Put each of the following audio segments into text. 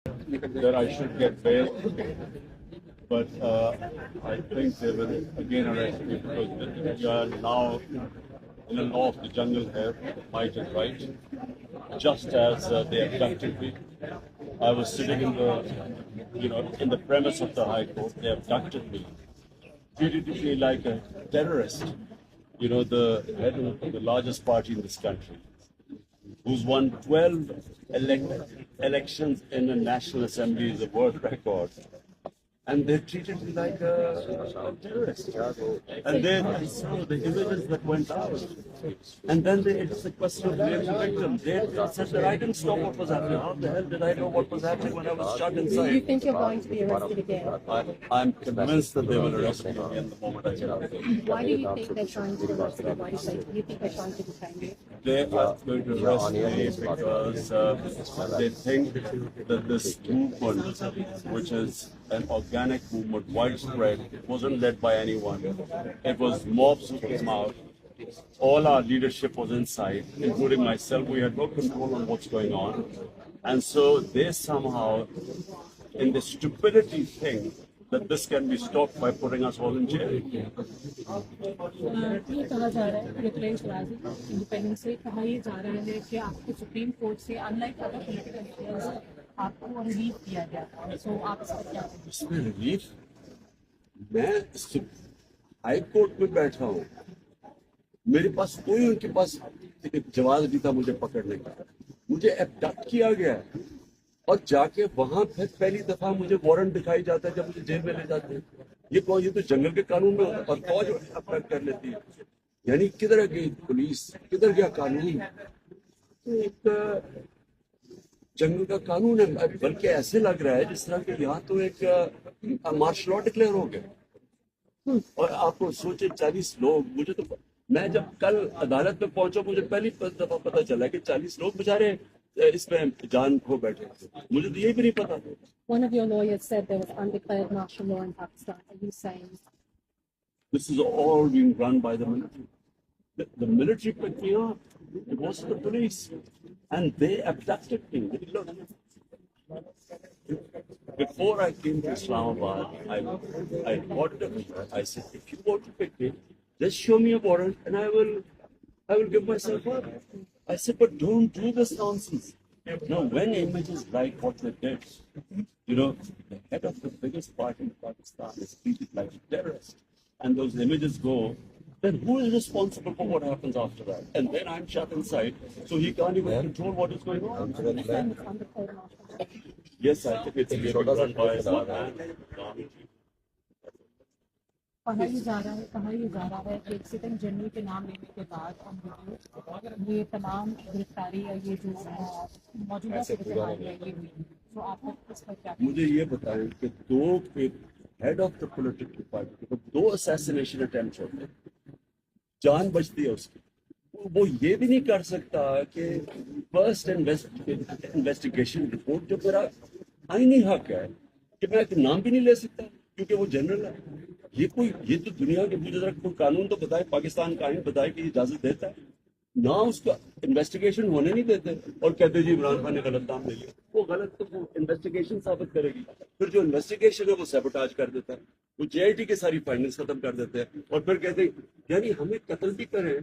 that I should get bail, but I think they will again arrest me because we are now in a law of the jungle here, might and right, just as they abducted me. I was sitting in the premise of the High Court. They abducted me, treated me like a terrorist. The head of the largest party in this country, who's won 12 elections in the National Assembly, is a world record. And they treated me like a terrorist. And then so the images that went out. And then it's a question of blaming the victim. They said that I didn't stop what was happening. How the hell did I know what was happening when I was shut inside? Do you think you're going to be arrested again? I'm convinced that they will arrest me again the moment I get out. Why do you think they're trying to arrest you? Why do you think they're trying to detain you? They are going to arrest me because they think that this movement, which is an organic movement, widespread, it wasn't led by anyone. It was mobs who came out. All our leadership was inside, including myself. We had no control on what's going on. And so they somehow, in the stupidity, think that this can be stopped by putting us all in jail. ये कहा जा रहा है preference राजी independence से कहा ये जा रहा है कि आपको सुप्रीम कोर्ट से अनलाइक अदर पॉलिटिकल लीडर्स आपको रिलीफ दिया गया था सो आप इसका क्या कहेंगे? इसमें रिलीफ, मैं हाई कोर्ट में बैठा हूँ, मेरे पास कोई उनके पास जवाब नहीं था मुझे पकड़ने का। मुझे एब्डक्ट किया गया और जाके वहां फिर पहली दफा मुझे वारंट दिखाई जाता है जब मुझे जेल में ले जाते हैं। ये तो जंगल के कानून में होता है और फौज अप्लाई कर लेती है। यानी किधर गई पुलिस, किधर गया कानून? तो एक जंगल का कानून है, बल्कि ऐसे लग रहा है जिस तरह के यहाँ तो एक मार्शल लॉ डिक्लेयर हो गया। और आपको सोचे 40 लोग, मुझे तो मैं जब कल अदालत में पहुंचा मुझे पहली दफा पता चला कि 40 लोग बेचारे इसमें जान खो बैठे थे। मुझे तो ये भी नहीं पता था। One of your lawyers said there was undeclared martial law in Pakistan. Are you saying this is all being run by the military? The military picked me up. It wasn't the police, and they abducted me. Look, before I came to Islamabad, I bought a I said, if you want to pick me, just show me a warrant, and I will give myself up. I said, but don't do this nonsense. Now, when images like what they did, the head of the biggest party in Pakistan is treated like a terrorist, and those images go, then who is responsible for what happens after that? And then I'm shut inside, so he can't even control what is going on. Yes, I think it's being run by one man. कहा ये जा रहा है कि accident general के नाम लेने के बाद ये तमाम गिरफ्तारी या ये जो मौजूदा तो आपको इस पर क्या? मुझे ये बताएं कि head of the political party को 2 असैसिनेशन अटेम्प्ट होते हैं, जान बचती है उसकी। वो ये भी नहीं कर सकता कि फर्स्ट इन्वेस्टिगेशन रिपोर्ट जो मेरा आईनी हक है कि मैं नाम भी नहीं ले सकता क्योंकि वो जनरल है। ये तो दुनिया के मुझे जरा कोई कानून तो बताए, पाकिस्तान का आईन बताए कि इजाजत देता है ना, उसका इन्वेस्टिगेशन होने नहीं देते और कहते जी इमरान खान ने गलत नाम ले लिया। वो गलत तो वो इन्वेस्टिगेशन साबित करेगी, फिर जो इन्वेस्टिगेशन है वो सैबोटाज कर देता है, वो जेआईटी के सारी फाइंडिंग्स खत्म कर देते हैं और फिर कहते हैं यानी हमें कत्ल भी करें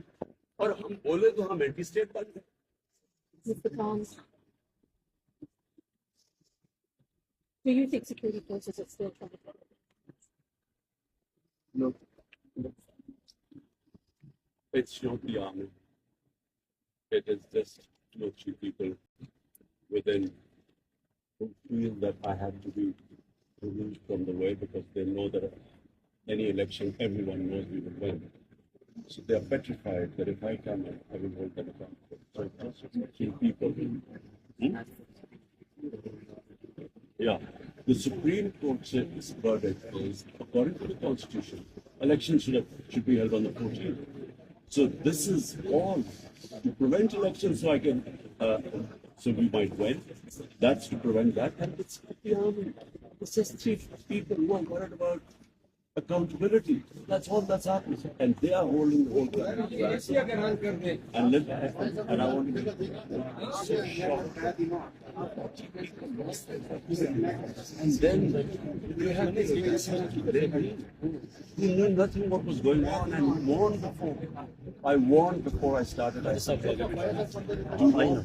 और हम बोले तो हम एंटी स्टेट बन गए। Do you think security forces are still trying to? No, it's not the army. It is just 2 or 3 people within who feel that I have to be removed from the way because they know that any election, everyone knows we will win. So they are petrified that if I come in, I will hold them accountable. So just 3 people. Yeah, the Supreme Court's verdict is, according to the Constitution, elections should be held on the 14th. So this is all to prevent elections, so I can, so we might win. That's to prevent that, and it's the army. It's just 3 people who are worried about accountability. That's all that's happening. And they are holding the whole country. And I want to be so shocked. And then you have this who knew nothing what was going on and warned before. I warned before I started. I said, do not.